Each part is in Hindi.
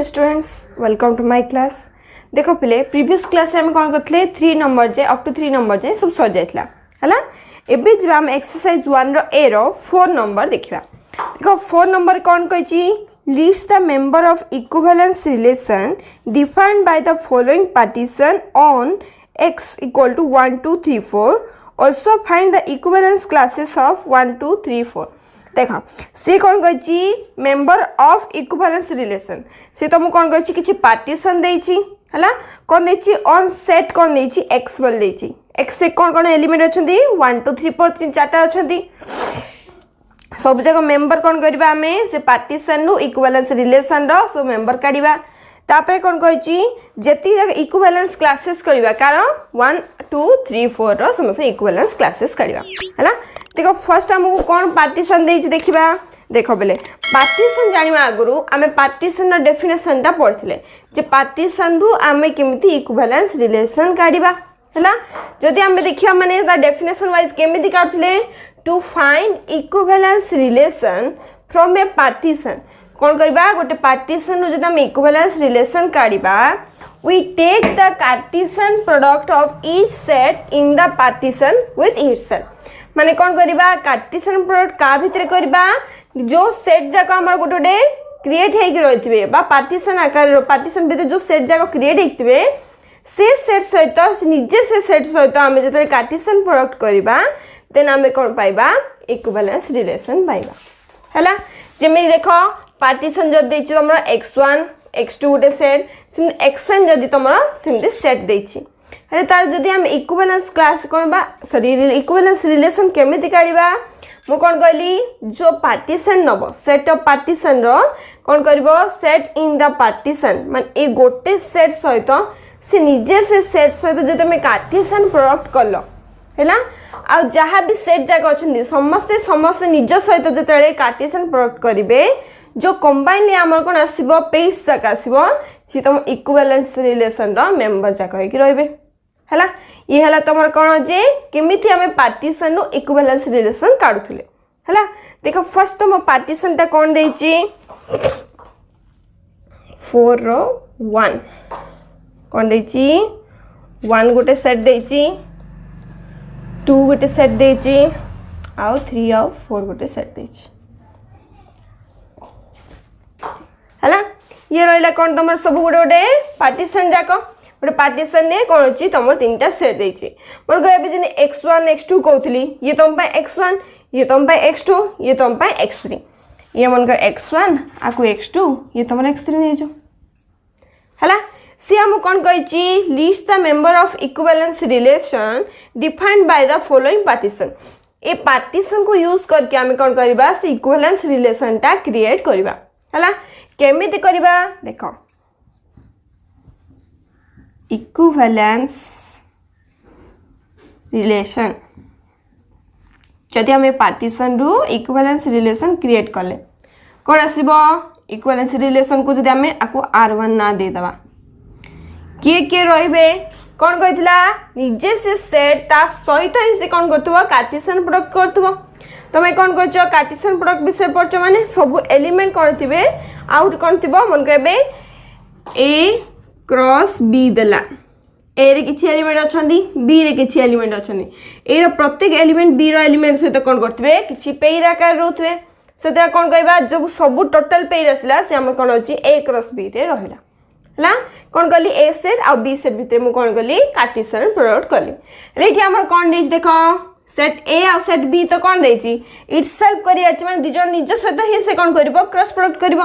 Hello students welcome to my class. देखो पिले प्रीवियस क्लास में कौन करते 3 नंबर जाए अप टू 3 नंबर जाए सब सर जाइला है। एबे जब आम एक्सरसाइज 1 रो ए रो 4 नंबर देखा। देखो 4 नंबर कौन कही list the member of equivalence relation defined by the following partition on x equal to 1 2 3 4 also find the equivalence classes of 1 2 3 4। देख सी कौन कही मेंबर ऑफ इक्विवेलेंस रिलेशन सी तुमको कौन कही किसी पार्टीशन देछि है कौन देछि ऑन सेट कौन देछि एक्स बोल देछि एक्स से कौन कौन एलिमेंट अच्छी 1 2 3 4 3 4टा अच्छी सब जगह मेंबर कौन करबा हमें से पार्टीशन नु इक्विवेलेंस रिलेशन रो सब मेंबर काढिबा तापर कौन कही जेती जगह इक्विवेलेंस क्लासेस करबा कारण 1 2 3 4 रो समस्त इक्विवेलेंस क्लासेस करबा है। देखो फर्स्ट हमको कौन पार्टीशन देछि देखिबा। देखो बेले पार्टीशन जानिबा आगुरु आमे पार्टीशन रो डेफिनेशन ता पढिथिले जे पार्टीशन रु आमे केमिति इक्विवेलेंस रिलेशन काढिबा हैला। जदि आमे देखिया माने ता डेफिनेशन वाइज केमिति काढथिले to find equivalence relation from a partition कौन करबा गोटे पार्टीशन जब आम इक्विवेलेंस रिलेशन काढ़ा we take the Cartesian product of each set in the partition with itself माने कौन करबा कार्टेशियन प्रोडक्ट का भितर करबा जो सेट जाक हमर गोटे गोटे क्रिएट हेकि रहितबे बा पार्टीशन आकार पार्टीशन भितर जो सेट जाक क्रिएट हेकतिबे से सेट सहित निजे से सेट सहित आम जो कार्टेशियन प्रोडक्ट करबा देन आम कौन पाइबा इक्विवेलेंस रिलेशन पाइबा हैला। जेमे देखो पार्टीशन जब देछि तुम x1 x2 गोटे सेट xn जदि तुम सेमती सेट देछि अरे तार जदि हम इक्विवेलेंस क्लास कौन बा सॉरी इक्विवेलेंस रिलेशन केमिति काढिबा मु कौन कहली जो पार्टीशन नब सेट ऑफ पार्टीशन रो कौन करबो सेट इन द पार्टीशन माने ए गोटे सेट सहित से निजे से सेट सहित जे तुम कार्टेशियन प्रोडक्ट करलो हैला आ जहाँ भी सेट जाक अच्छे समस्ते समस्ते निज सहित जो कार्टेशियन प्रोडक्ट करेंगे जो कंबाइन आमर कौन आसो पेज जाक आसो सी तुम इक्विवेलेंस रिलेशन मेंबर जाक रही है। ये है तुम कौन जे केमिति आम पार्टीशन नु इक्विवेलेंस रिलेशन काढ़ुले है। देख फर्स्ट तुम पार्टीशन टा कौन देछि 4 रो 1 कौन देछि 1 गोटे सेट देछि 2 गोटे सेट देछि आउ 3 आउ 4 गोटे सेट देछि है। ये रहा कौन तुम सब गोटे गोटे पार्टीशन जाक गोटे पार्टीशन ने कौन अच्छी तुम 3टा सेट देछि मोर कहबे जने x1 x2 कहउथली ये तुम पे x1 ये तुम पे x2 ये तुम पे x3 ये मन कर x1 आकु x2 ये तुम x3 नै जो हला। सी हम कौन कही list the member of equivalence relation defined by the following partition A partition को यूज करके आम कौन करबा से इक्विवेलेंस रिलेशन टा क्रिएट करबा हला। केमिति करबा देखो इक्विवेलेंस रिलेशन जदि आम पार्टीशन रु इक्विवेलेंस रिलेशन क्रिएट कले कौन आसीबो इक्विवेलेंस रिलेशन को जदि आम आकु R1 ना दे दबा किए किए रहिबे कौन कहितला निजे से सेट ता सहित ही से कौन करथबो कार्टेशियन प्रोडक्ट करथबो तमे कौन करछो कार्टेशियन प्रोडक्ट विषय पढ़छो माने सब एलिमेंट कौन थिबे आउट कौन थिबो मन कहबे a क्रॉस b देला a रे किछि एलिमेंट अछंदी b रे किछि एलिमेंट अछंदी ए रो प्रत्येक एलिमेंट b रो एलिमेंट सहित कौन करथबे किछि पेयर आकार रहथबे सेता कौन कहबा जब सब टोटल पेयर आसला से हम कौन अछि a क्रॉस b रे रहिला है। कौन कली ए सेट आ बी सेट भितर मुझे कौन कली कार्टेशियन प्रोडक्ट कली रेठी हमर कौन देछि देखो सेट ए आ सेट बी तो कौन देछि इटसेल्फ करी अछि माने दिजन निज सहित ही से कौन करबो क्रॉस प्रोडक्ट करबो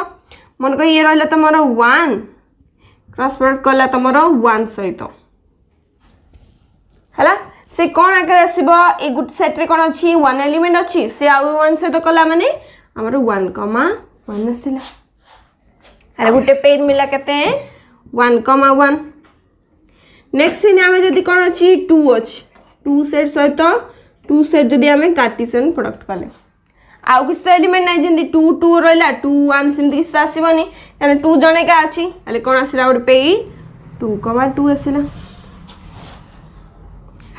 मन कहि ये रहला तमरो 1 क्रॉस प्रोडक्ट कला तमरो 1 सहित हला से कौन आकर आसीबो ए गुड सेट रे कौन अछि 1 एलिमेंट अछि से आ 1 सहित कला माने हमरो 1,1 आसीला अरे गुटे पेज मिला केते 1,1 नेक्स्ट सीन आमे जदी कोन अछि 2 अछि 2 सेट सहित 2 सेट जदी आमे कार्टेशियन प्रोडक्ट कले आउ किस एलिमेंट नै जंदी 2 2 रहला 2 1 सिमती किस आसीबनी यानी 2 जने का अछि अले कोन आसीला ओड पे 2,2 आसीला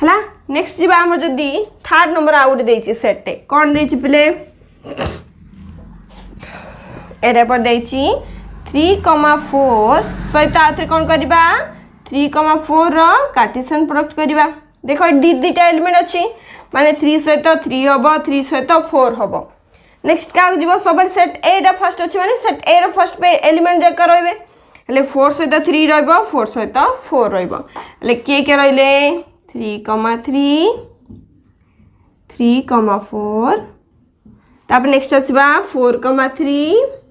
हला। नेक्स्ट जीवा हम जदी थर्ड नंबर आउट देछि सेट टे कोन देछि पले एरे पर देछि 3,4 सहित आउे कौन करवा 3,4 कार्टेशियन प्रोडक्ट करवा देख दीटा एलिमेंट अच्छी माने 3 सहित 3 हम 3 सहित 4 हम नेक्स्ट क्या जीव सब सेट ए रा फर्स्ट अच्छी माने सेट ए रा फर्स्ट पे एलिमेंट जाक रे 4 सहित 3 4 सहित 4 किए किए रे 3,3 3,4 तापर नेक्स्ट आसवा 4,3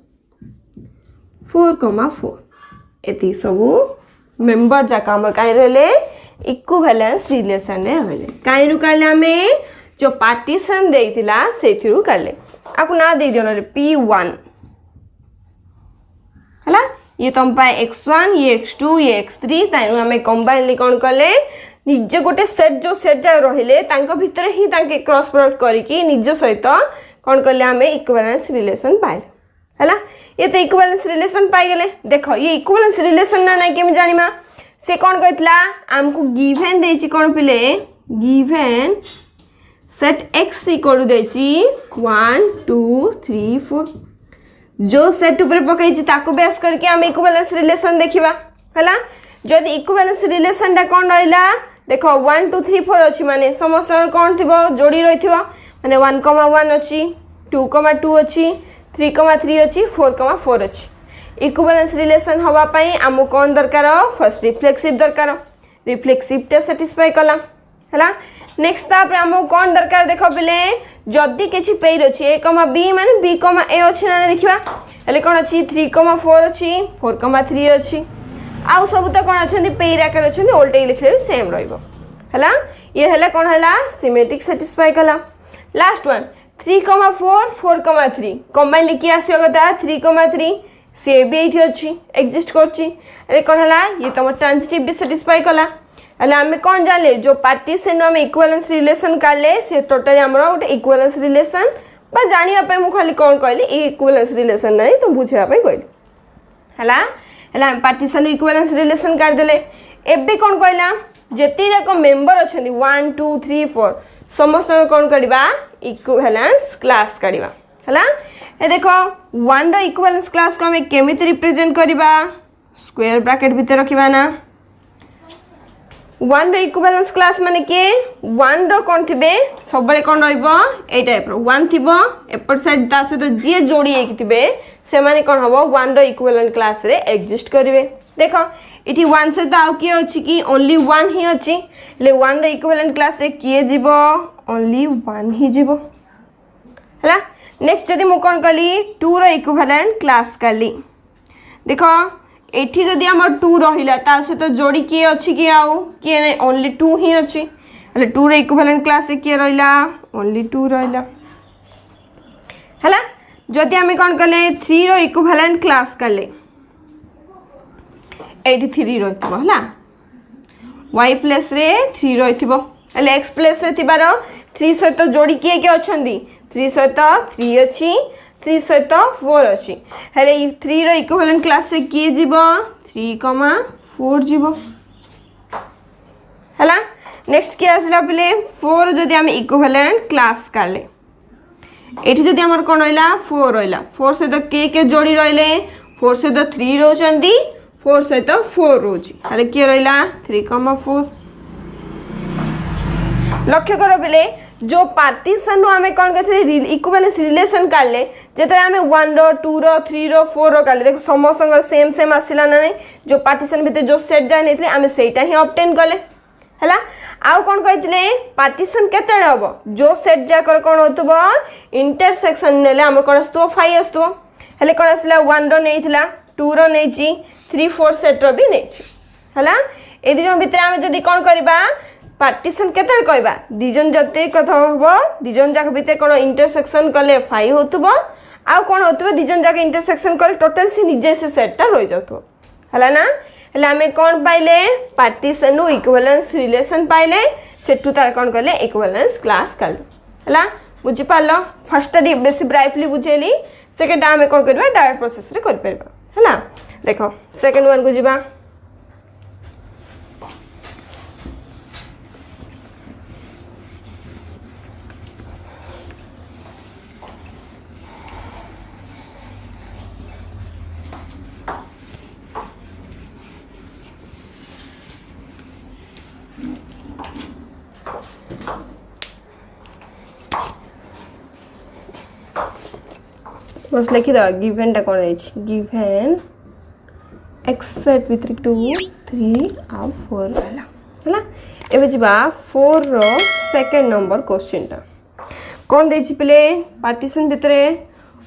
4,4 एति सबू मेंबर जाक आम कहीं रहे इक्विवेलेंस रिलेशन रहे कहीं काले आम जो पार्टीशन देइतिला सेथिरु काले आपको ना दे दियो न P1 हला ये तुम पाए x1 ये x2 ये x3 ताइनु हमें कंबाइनली कौन कले निज गोटे सेट जो सेट जा रहिले तांको भितर ही तांके क्रॉस प्रोडक्ट करिकी निज सहित कौन कले हमें इक्विवेलेंस रिलेशन पाए हला ये तो इक्विवेलेंस रिलेशन पाई गले देखो ये इक्विवेलेंस रिलेशन ना नहीं केम जानिमा से कौन कहतला हमको गिवन देची कौन पिले given set x equal to देची 1 2 3 4 जो सेट ऊपर पकई ताको बेस करके हम इक्विवेलेंस रिलेशन देखिबा हला जदि इक्विवेलेंस रिलेशन टा कौन रहिला देखो 1 2 3 4 अछि माने समस्त कौन थिबो जोड़ी रहिथिबो माने 1,1 अछि 2,2 अछि 3,3 अछि 4,4 अछि इक्विवेलेंस रिलेशन हवा पई आमु कौन दरकार फर्स्ट रिफ्लेक्सिव दरकार रिफ्लेक्सिव टे सेटिस्फाई कला हला नेक्स्ट तापर आमु कौन दरकार देखो पिले जदी किछि पेयर अछि a, b माने b, a अछि ना देखिबा हले कोन अछि 3,4 अछि 4,3 अछि आउ सब त कोन अछंती पेयर आकर अछंती ओल्टे लिखले सेम रहइबो हला ये हला कोन हला सिमेट्रिक सेटिस्फाई कला लास्ट वन 3,4 4,3 कंबाइन लिखि आसियो गता 3,3 से भी एठी अछि एग्जिस्ट करछि अरे कोन हला ये तुम ट्रांजिटिव डिसैटिस्फाई कला अले हमें कौन जाले जो पार्टीशन में इक्विवेलेंस रिलेशन काले से टोटली हमरो गोटे इक्विवेलेंस रिलेशन बा जानिया पे मु खाली कौन कहली इक्विवेलेंस रिलेशन नहीं तुम बुझिया पे कहली हला हला पार्टीशन इक्विवेलेंस रिलेशन कर देले एबे कौन कहला जेती जाको मेंबर अछंती 1 2 3 4 समस्त कौन करबा इक्विवेलेंस क्लास करबा हला ए देखो 1 रो इक्विवेलेंस क्लास को हमें केमिति रिप्रेजेंट करबा स्क्वायर ब्रैकेट भीतर रखिबा ना 1 रो इक्विवेलेंस क्लास माने के 1 रो कोन थिबे सबले कोन रहइबो ए टाइप रो 1 थिबो एपर साइड ता से तो जे जोड़ी एक थिबे से माने कोन हबो 1 रो इक्विवेलेंट क्लास रे एग्जिस्ट करिवे देखो इठी 1 से तो आउ की अछि कि ओनली 1 ही अछि ले 1 रो इक्विवेलेंट क्लास रे किए जीवो ओनली 1 ही जीवो हला नेक्स्ट जदी मु कोन कली 2 रो इक्विवेलेंट क्लास कली देखो एठी जदी हमर 2 रहिला ता से तो जोड़ी किए अछि कि आउ किए नै ओनली 2 ही अछि हले 2 रे इक्विवेलेंट क्लास से किए रहिला ओनली 2 रहिला हला जदी हमें कोन कले 3 रो इक्विवेलेंट क्लास कले एठी 3 रहितबो हला y प्लस रे 3 रहितबो हले x प्लस रे थिबार 3 सहित जोड़ी किए के अछंदी 3 सहित 3 अछि 3 सहित 4 अछि हले 3 रो इक्विवेलेंट क्लास से किए जीवो 3,4 जीवो हला नेक्स्ट के आसला पले 4 जदी हम इक्विवेलेंट क्लास काले एठी जदी हमर कोन रहला 4 रहला 4 से तो के जोड़ी रहले 4 से तो 3 रोचंदी 4 से तो 4 रोची हले के रहला 3,4 लक्ष्य करो पले जो पार्टीशन रो हमें कौन कहते इक्विवेलेंस रिलेशन काले जेतरे हमें 1 रो 2 रो 3 रो 4 रो काले देखो समस्त सेम सेम आसिला ना नहीं जो पार्टीशन भीतर जो सेट जाय नेतले हमें सेटा ही ऑब्टेन करले हला आउ कौन कहतिले पार्टीशन केते हबो जो सेट जा कर कौन होतबो इंटरसेक्शन नेले हमर कोन आस्तो 5 आस्तो हले कोन आसला 1 रो नेइथिला 2 रो नेइची 3 4 सेट रो भी नेइची हला ए दिनो भीतर हमें जदी कौन करबा पार्टीशन केते कहबा दिजन जते कथा होबो दिजन जाक भीतर कोन इंटरसेक्शन कले 5 होतबो आ कोन होतबो दिजन जाक इंटरसेक्शन कले टोटल से निजे से सेट टा रहि जातो हला ना हला हमें कोन पाइले पार्टीशन नु इक्विवेलेंस रिलेशन पाइले सेटु तार कोन कले इक्विवेलेंस क्लास कल हला बुझि पालो फर्स्ट डी बेसी ब्राइटली बुझेली सेकंड हमें कोन करबा डायरेक्ट प्रोसेस रे कर परबा हला देखो सेकंड वन को जिबा बस लिखि दवा गिवन टा कोन अछि गिवन x सेट विथ 2 3 आ 4 रहला हला एबे जिबा 4 रो सेकंड नंबर क्वेश्चन टा कोन देछि पले पार्टीशन भितरे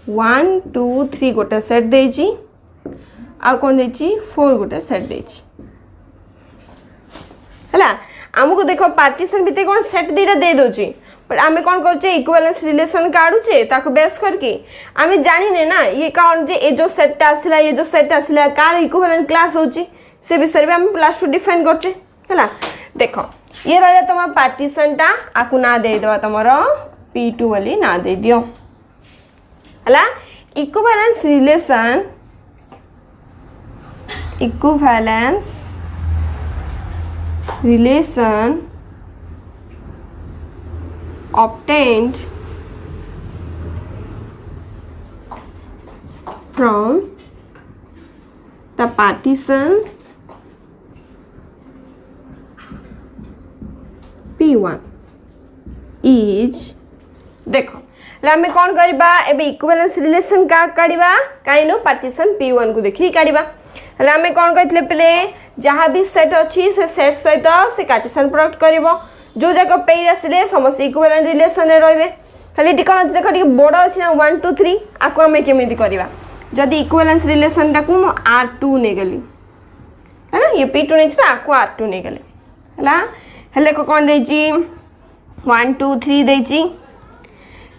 1 2 3 गोटा सेट देछि आ कोन देछि 4 गोटा सेट देछि हला हमको देखो पार्टीशन भितरे कोन सेट दीटा दे दोछि पर आमे कौन करछे इक्विवेलेंस रिलेशन काढुछे ताको बेस करके आमे जानिने ना ये कौन जे ए जो सेट आसिला ये जो सेट आसिला कार इक्विवेलेंट क्लास होची से विषय में हम प्लस 2 डिफाइन करछे हला देखो ये रहले तमर पार्टीशन टा आकु ना दे दवा तमरो p2 वाली ना दे दियो हला equivalence relation obtained from the partition P1 is देखो हमें कौन करिबा एबे इक्विवेलेंस रिलेशन का काढिबा काइनो पार्टीशन P1 को देखि काढिबा हला हमें कौन कहतले पले जहां भी सेट अछि से सेट सहित से कार्टेशियन प्रोडक्ट करिवो जो जाक पेयर आसिले समस्त इक्विवेलेंट रिलेशन रे रहबे खाली टी कोन अछि देखो टी बड़ अछि ना 1 2 3 आको हमें केमिति करबा जदी इक्विवेलेंस रिलेशन टा को R2 ने गेली है ना ये P2 ने छ आको R2 ने गेले हला हेले को कोन देछि 1 2 3 देछि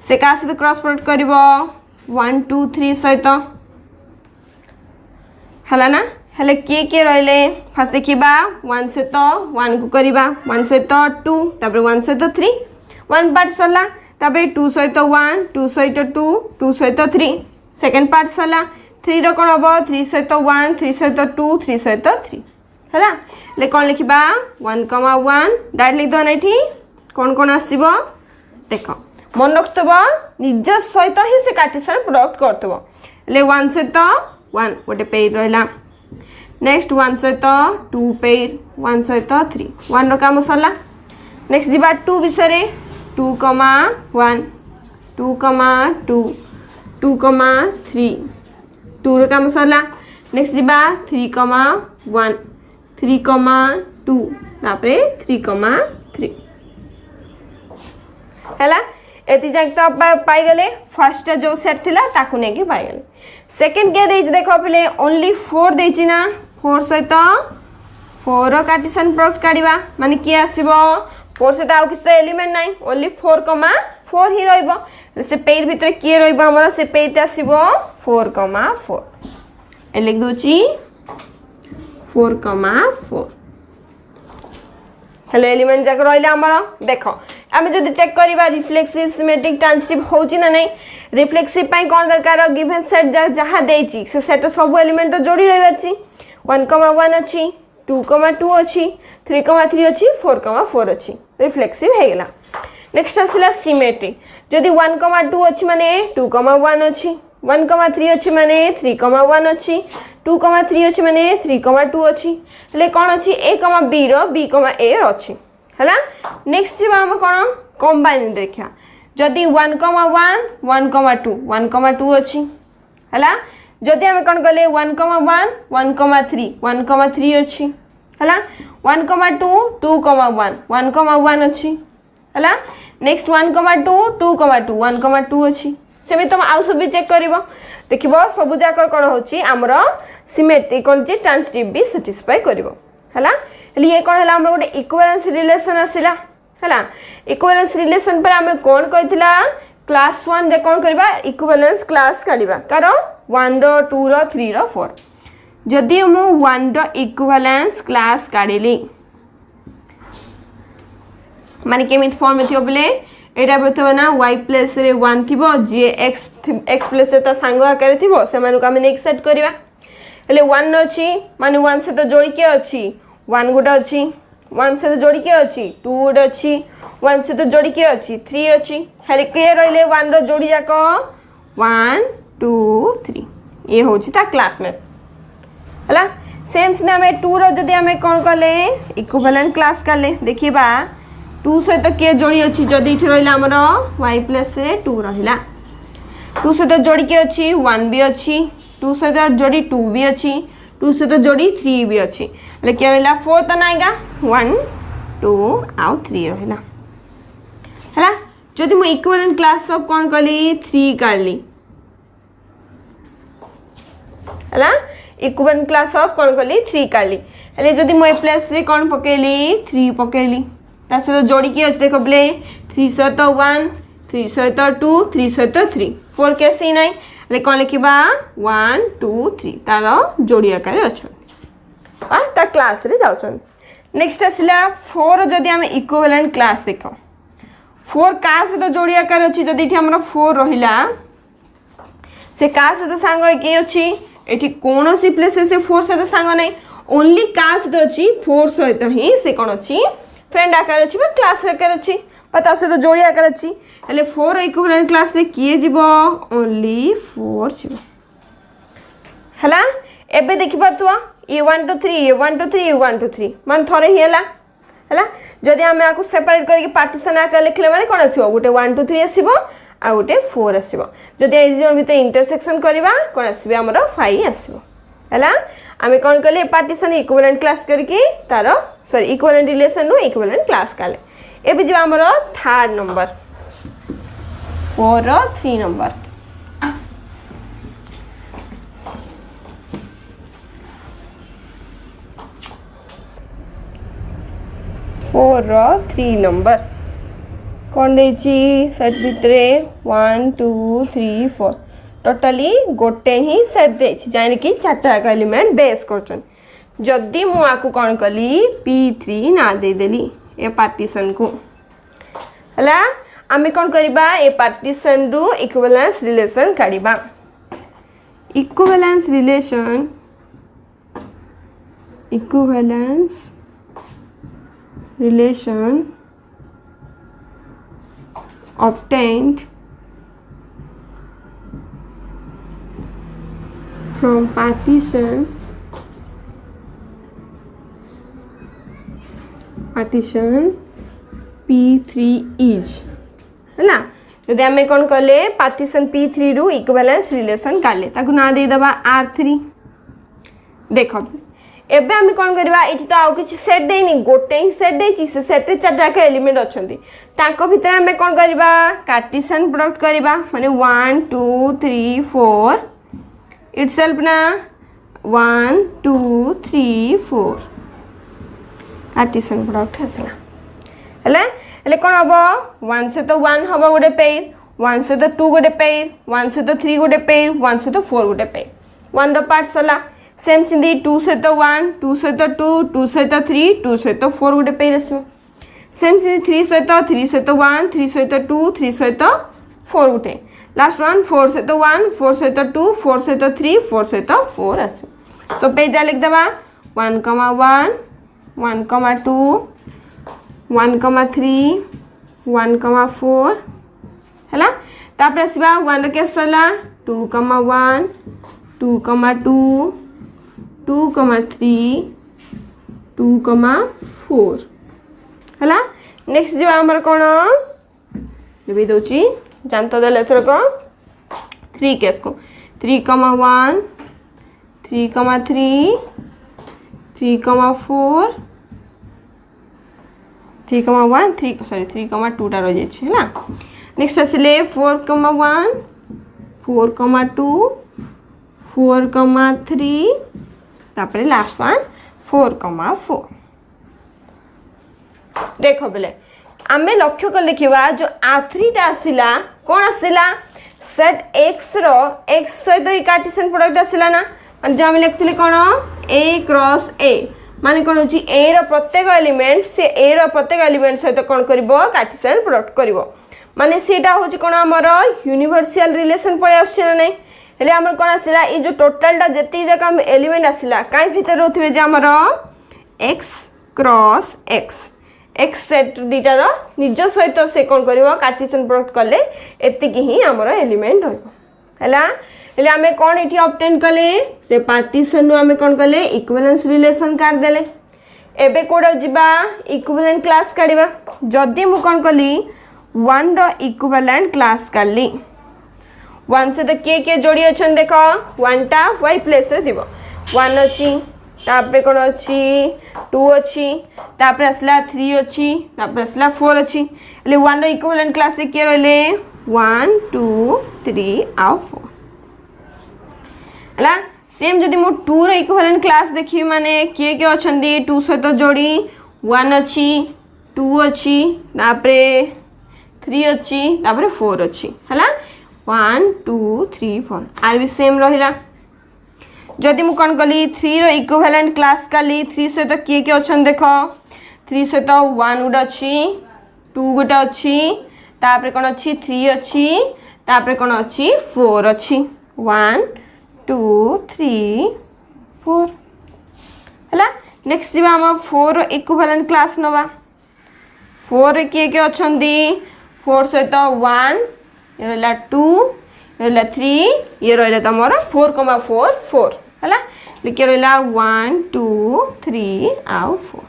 से का से क्रॉस प्रोडक्ट करिवो 1 2 3 सहित हला ना हेले के रहले फर्स्ट देखिबा 1 सहित 1 को करिबा 1 सहित 2 तापर 1 सहित 3 1 पार्ट सला तापर 2 सहित 1 2 सहित 2 2 सहित 3 सेकंड पार्ट सला 3 रो कोन हबो 3 सहित 1 3 सहित 2 3 सहित 3 हला ले कोन लिखिबा 1 1 डाइरेक्ट लिख दो नेठी कोन आसीबो देखो मन रखतबो निज सहित ही से कार्टेशियन प्रोडक्ट करतबो ले 1 सहित 1 गोटे पेयर रहला नेक्स्ट 1 सहित 2 पेयर 1 सहित 3 1 रो काम सरला नेक्स्ट जिबा 2 विषय 2 1 2 2 2 3 2 रो काम सरला नेक्स्ट जिबा 3 1 3 2 तापरे 3 3 हैला एति जाक तो पाई गले फर्स्ट जो सेट थिला ताकु ने के पाई गले सेकंड के देछि देखो पहले ओनली 4 देछि ना 4 सहित 4 रो कार्टेशियन प्रोडक्ट काढिबा माने की आसीबो 4 सहित आउ किछ एलिमेंट नाही ओनली 4 4 ही रहइबो से पेयर भितर की रहइबो हमर से पेयर ता आसीबो 4 4 ए लिख दोची 4 4 हेलो एलिमेंट जाक रहइले हमर देखो आमे जदि चेक करबा रिफ्लेक्सिव सिमेट्रिक ट्रांजिटिव होची ना नहीं रिफ्लेक्सिव पाई कोन दरकार गिवन सेट जहां देची से सेट सब एलिमेंट जोड़ी रहबाची 1 1 अछि 2 2 अछि 3 3 अछि 4 4 अछि रिफ्लेक्सिव हे गेला नेक्स्ट आसिला सिमेट्रिक जदि 1 2 अछि माने 2 1 अछि 1 3 अछि माने 3 1 अछि 2 3 अछि माने 3 2 अछि ले कोन अछि a b row b a अछि हला नेक्स्ट जीवा हम कोन कंबाइन देखा जदि 1 1 1 2 1 2 अछि हला जदि हम कोन गले 1 1 3 1 3 अछि हला 1 2 2 1 1 अछि हला नेक्स्ट 1 2 2 2 1 2 अछि सेमे तुम आउ सब भी चेक करिवो देखिबो सब जाकर कोन होछि हमरो सिमेट्रिक कोन जे ट्रांजिटिव भी सैटिस्फाई करिवो हला लिए कोन हला हमरो गोटे इक्विवेलेंस रिलेशन आसिला हला इक्विवेलेंस रिलेशन पर हमें कोन कहितला क्लास 1 जे कोन करबा इक्विवेलेंस क्लास काढिबा कारो 1 रो 2 रो 3 रो 4 जदि मु 1 रो इक्विवेलेंस क्लास काढिली माने केमित फॉर्म में थियो बोले एटा बतबा ना y प्लेस रे 1 थिबो जे x प्लेस रे ता सांग आकार थिबो से मानु का हम सेट करबा हेले 1 अछि माने 1 से तो जोड़ी के अछि 1 गुडा अछि 1 से तो जोड़ी के अछि 2 गुडा अछि 1 से तो जोड़ी के अछि 3 अछि हेले के रहले 1 रो जोड़ी जाको 1 2 3 ये होछि ता क्लासमेट हला सेम सिना आम 2 रदि आम कौन कले इक्विवेलेंट क्लास कले देखा 2 सहित किए जोड़ी अच्छी जदि ये रहा आमर y प्लस 2 रहा 2 सहित जोड़ी किए अच्छी 1 भी अच्छी 2 सहित जोड़ी 2 भी अच्छी 2 सहित जोड़ी 3 भी अच्छी हेल्ले किए रहा 4 तो नाईगा 1 2 आउ 3 रहा है जदि मु इक्विवेलेंट क्लास ऑफ कौन कली 3 काढली है इक्विवेलेंट क्लास ऑफ कौन कली 3 काढली हेल्ले जदि मु प्लस रे कौन पकेली 3 पकेली ता सहित जोड़ी किए अच्छे देख बोले 3 सहित 1 3 सहित 2 3 सहित 3 4 कैसे ना हेल्ले कौन लिखा 1 2 3 तार जोड़ी आकार अच्छा क्लास रे जाउछन नेक्स्ट आसला 4 जदि आम इक्विवेलेंट क्लास देख 4 का सहित जोड़ी आकार अच्छी जदि आम 4 रहा से का सहित सांग किए अच्छी ये कौन सी प्लेस से 4 सहित सांग नहीं ओनली का सहित अच्छी 4 सहित ही से कौन अच्छी फ्रेंड आकार अच्छी क्लास आकार अच्छी ता सहित जोड़ी आकार अच्छी हेल्ले 4 इक्विवेलेंट क्लास रे किए जीव ओनली 4 जीव है एबे देखि पारथुआ ए 1 2 3 ए 1 2 3 ए 1 2 3 मान थरे ही है जदि आम आपको सेपरेट करके पार्टीशन आकार लिखले माने कौन आसो गोटे 1 2 3 आसो आ गोटे 4 आसो जदि भितर इंटरसेक्शन करवा कौन आसो आमर 5 आसो है आम कौन कले पार्टीशन इक्विवेलेंट क्लास करके तार सॉरी इक्विवेलेंट रिलेशन रु इक्विवेलेंट क्लास काले एबे जीवा आमर थर्ड नंबर 4 रो 3 नंबर फोर रो 3 नंबर कौन देची सेट भितर 1 2 3 4 टोटाली गोटे ही सेट देची जाने कि 4टा एलिमेंट बेस करछन जदि मु आकु कौन कली P3 ना दे देली ए पार्टीशन को हला आमे कौन करिबा ए पार्टीशन रु इक्विवेलेंस रिलेशन काढिबा equivalence relation obtained from partition P3 is है ना जदि आम कौन कले पार्टीशन P3 रु इक्विवेलेंस रिलेशन काढले ताकू ना दे दबा R3 देख एबे आम कौन करवा ये तो आउ किसी सेट देनी गोटे ही सेट देची से सेट रे 4टा एलिमेंट अच्छंती ताको भितर आम कौन करवा कार्टेशियन प्रोडक्ट करवा माने 1 2 3 4 इटसेल्फ ना 1 2 3 4 कार्टेशियन प्रोडक्ट आसला हेले कौन हम 1 से तो 1 हम गोटे पेयर 1 से तो 2 गोटे पेयर 1 से तो 3 गोटे पेयर 1 से तो 4 गोटे पेयर 1 द पार्ट सला सेम सिंधी 2 से तो 1 2 से तो 2 2 से तो 3 2 से तो 4 गोटे पेयर आसो सेम सिंधी 3 से तो 1 3 से तो 2 3 से तो 4 गोटे लास्ट वन 4 से तो 1 4 से तो 2 4 से तो 3 4 से तो 4 आसो सो पेज लिख देबा 1 1 1 2 1 3 1 4 है तापर आसवा 1 के सला 2 1 2 2 2 3 2 4 है नेक्स्ट जो आमर कौन भी दूची जानते देले एथर को 3 केस को 3 1 3 3 3 4 3 1 3 सॉरी 3 2 टा रही है नेक्स्ट आसिले 4 1 4 2 4 3 तापर लास्ट वन 4 4 देख बोले आम लक्ष्य कर लिखा जो R3 टा आसला कौन आसला सेट X रो X सहित ही कार्टेशियन प्रोडक्ट आसला ना जो आम लिखते कौन A क्रॉस A माने कौन होची A रो प्रत्येक एलिमेंट से A रो प्रत्येक एलिमेंट सहित कौन करिवो कार्टेशियन प्रोडक्ट करिवो माने सेटा होची कौन हमर यूनिवर्सल रिलेशन पळे आछे ना नहीं हेले हमर कौन आसला ये जो टोटलटा जेती जका एलिमेंट आसला काई भीतर रहथिबे जे हमर X क्रॉस X सेट दीटार निज सहित से कौन कर कार्टेशियन प्रोडक्ट कले एतिकी ही आमर एलिमेंट रहिबो हैला हेले आमे कोन एठी ऑब्टेन कले से पार्टीशन रो आमे कोन कले इक्विवेलेंस रिलेशन काट देले एबे कोडा जिबा इक्विवेलेंट क्लास काढिबा जदी मु कोन कली 1 रो इक्विवेलेंट क्लास काढली 1 से तो के जोड़ी अछन देखो 1 टा y प्लेस रे दिबो 1 अछि तापरे कोन अछि 2 अछि तापरे असला 3 अछि तापरे असला 4 अछि ले 1 रो इक्विवेलेंट क्लास रे के रहले 1 2 3 आ 4 हला सेम जदी मु 2 रो इक्विवेलेंट क्लास देखि माने के अछंदी 2 सहित जोड़ी 1 अछि 2 अछि तापरे 3 अछि तापरे 4 अछि हला 1 2 3 4 आर भी सेम रहिला जदी मु कोन कली 3 रो इक्विवेलेंट क्लास काली 3 सहित के अछन देखो 3 सहित 1 गुड अछि 2 गुड अछि तापरे कोन अछि 3 अछि तापरे कोन अछि 4 अछि 1 2 3 4 हला नेक्स्ट जीवा हम 4 रो इक्विवेलेंट क्लास नवा 4 रे के अछंदी 4 सहित 1 ये रहला 2 ये रहला 3 ये रहला तमरा 4,4 4 हला लिखे रहला 1 2 3 आ 4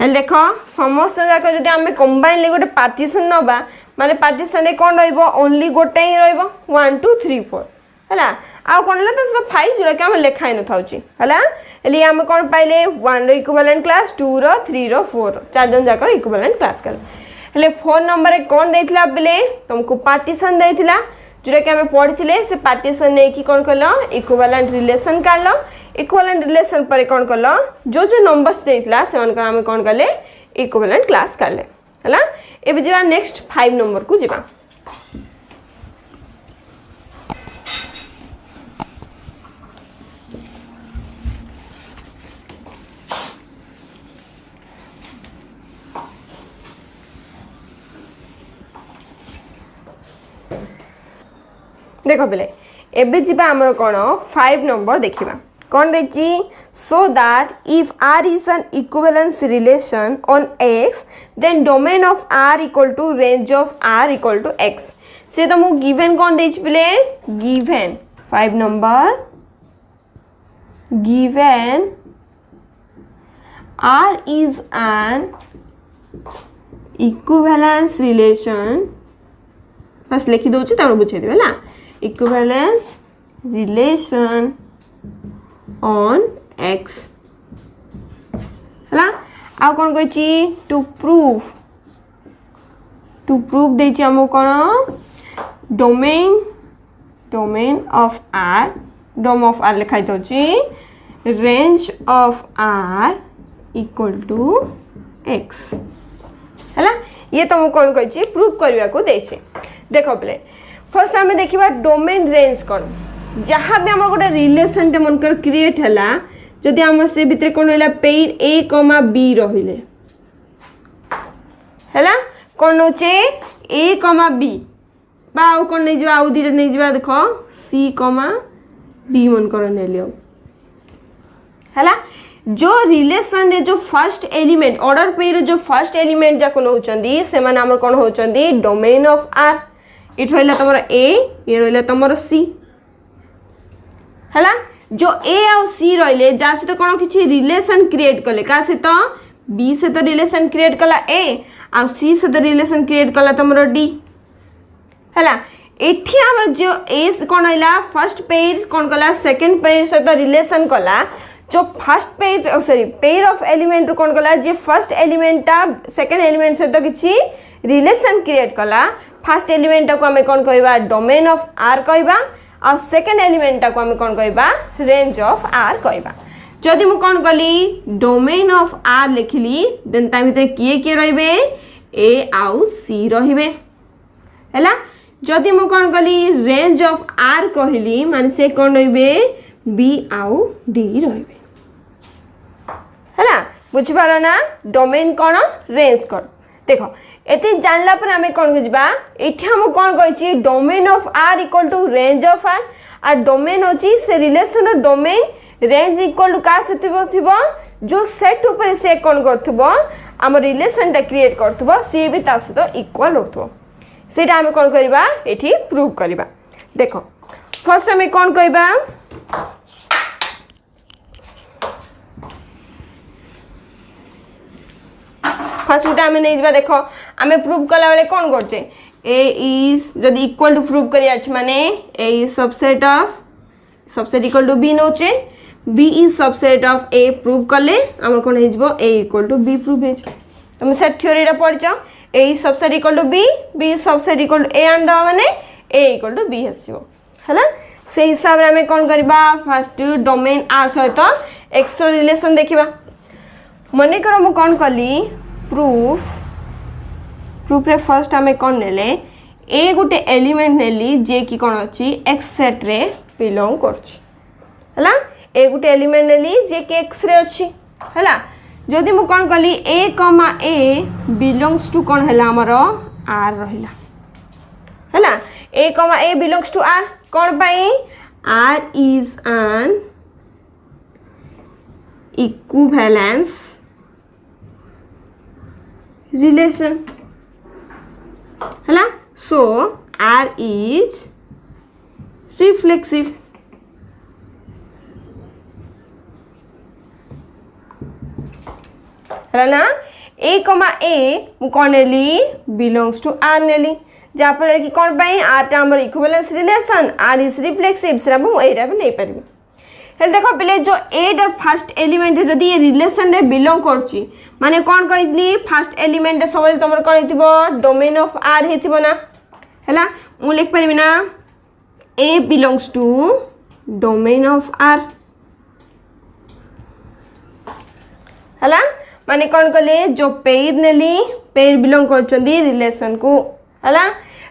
हल देखो समस्त जाक जदी हम कंबाइन ले गोटे पार्टीशन नबा माने पार्टीशन रे कोन रहइबो ओनली गोटे ही रहइबो 1 2 3 4 हला आ कोन ले तो 5 जोरा के हम लेखाइ न थाउची हला एली हम कोन पाइले 1 रो इक्विवेलेंट क्लास 2 रो 3 रो 4 रो चार जन जाक इक्विवेलेंट क्लास कर हेले फोन नंबर रे कोन देथिला बेले तुमको पार्टीशन देथिला जोरा के हमें पढ़िथिले से पार्टीशन ने की कोन कलो इक्विवेलेंट रिलेशन कालो इक्विवेलेंट रिलेशन पर कोन कलो जो जो नंबर्स देथिला से मन हम कोन कले इक्विवेलेंट क्लास करले हला एबे जेबा नेक्स्ट 5 नंबर को जेबा देखो बेले एबे जिबा हमर कोन 5 नंबर देखिबा कोन देखि so that if r is an equivalence relation on x then domain of r equal to range of r equal to x से तो मु गिवन कोन देछि बेले given 5 number given r is an equivalence relation बस लिखि दोछि त बुझे देबे ना equivalence relation on x हला आ कोन कहै छी to prove देछि हम कोन domain of r dom of r लिखाइ दोछि range of r equal to x हला ये तो मु कोन कहै छी प्रूव करबा को दै छै देखो पले फर्स्ट हमें देखिबा डोमेन रेंज कोन जहां भी हम गोटे रिलेशन टे मनकर क्रिएट हला जदी हम से भीतर कोन हला पेयर a, b रहिले हला कोन होचे a, b बा कोन नै जवा आउ दिरे नै जवा देखो c, d मन कर नेलियो हला जो रिलेशन रे जो फर्स्ट एलिमेंट ऑर्डर पेयर जो फर्स्ट एलिमेंट जा कोन होचंदी से माने हमर कोन होचंदी डोमेन ऑफ r इट होइला तमरो a ये होइला तमरो c हला जो a और c रहले जा से तो कोन किछि रिलेशन क्रिएट करले का से तो b से तो रिलेशन क्रिएट कला a और c से तो रिलेशन क्रिएट कला तमरो d हला एठी हमर जो a कोन होइला फर्स्ट पेयर कोन कला सेकंड पेयर से तो रिलेशन कला जो first pair sorry pair of element कोन कला जे फर्स्ट एलिमेंट ता सेकंड एलिमेंट से तो किछि रिलेशन क्रिएट कला फर्स्ट एलिमेंट को हमें कोन कहबा डोमेन ऑफ r कहबा और सेकंड एलिमेंट को हमें कोन कहबा रेंज ऑफ r कहबा जदी मु कोन कली डोमेन ऑफ r लिखली देन ता भीतर किए रहबे a आउ c रहबे हैला जदी मु कोन कली रेंज ऑफ r कहली माने से कोन रहबे b आउ d रहबे हैला बुझिबालो ना डोमेन कोन रेंज कोन देखो एते जानला पर हमें कोन बुझबा एठी हम कोन कहै छी domain of r equal to range of r आ डोमेन होची से relation of domain range equal to का से थिबो जो सेट ऊपर से कोन करथबो हम रिलेशन ता क्रिएट करथबो से भी ता सहित इक्वल होथबो सेटा हम कोन करबा एठी प्रूव करबा देखो फर्स्ट आम कौन कहबा फर्स्ट गोटे आम नहीं देख आम प्रूव कला बेले कौन करचे ए इज जदि इक्वल टू प्रूव कर माने A is subset equal to B नौचे B is subset of A prove कले आम कौन हो A equal to B prove हो तुम सेट थ्योरी पढ़च A is subset equal to B is subset equal to A आन माने ए इक्वल टू बी आसो है से हिसाब से आम कौन करवा फास्ट डोमेन आर सहित एक्स रिलेशन देखा मनकर मु कौन कली प्रूफ रे फर्स्ट आम कौन नेले ए गोटे एलिमेंट नेली जे कि कौन अच्छी एक्स सेट रे बिलोंग कर ए गोटे एलिमेंट नेली जे कि एक्स रे अच्छी है जदि मु कौन कली ए कमा ए बिलोंग्स टू कौन है आमर आर रहा है ए कमा ए बिलोंग्स टू आर कौन पाई R is an equivalence relation है सो आर इज रिफ्लेक्सिव है ना ए कमा ए मु कौन नेली बिलोंग्स टू आर नेली जहाँफल कि कौन पाई आर आमर equivalence relation R is reflexive से यहाँ भी नहीं पारि हेल्ले देख पे जो एटा फास्ट एलिमेंट जदि ये रिलेशन रे बिलोंग करची माने कौन कहली फास्ट एलिमेंट सब तुम कौन हो डोमेन ऑफ आर होना है मु लिख पारि ना A belongs to domain of R है माने कौन कले जो पेयर नेली पेयर बिलोंग कर रिलेशन को है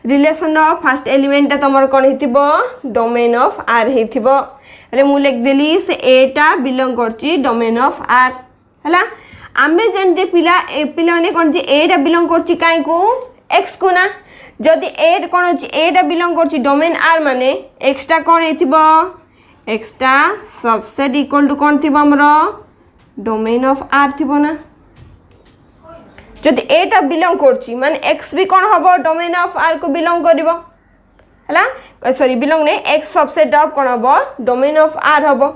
रिलेशन फास्ट एलिमेंट तुम कौन हो डोमेन ऑफ आर हो मु लिखदेली से एटा बिलोंग कर डोमेन ऑफ आर है आम जानते पिला पिला माने कौन एटा बिलोंग कर कहीं को एक्स को ना जदि ए कौन अच्छी एटा बिलोंग कर डोमेन आर माने एक्सटा कौन हो एक्सटा सबसेट इक्वल टू कौन थी आमर डोमेन ऑफ आर थी ना जदि एटा बिलोंग कर माने एक्स भी कौन हम डोमेन ऑफ आर को बिलोंग कर सॉरी बिलोंग नहीं एक्स सबसेट ऑफ कौन हम डोमेन ऑफ आर हम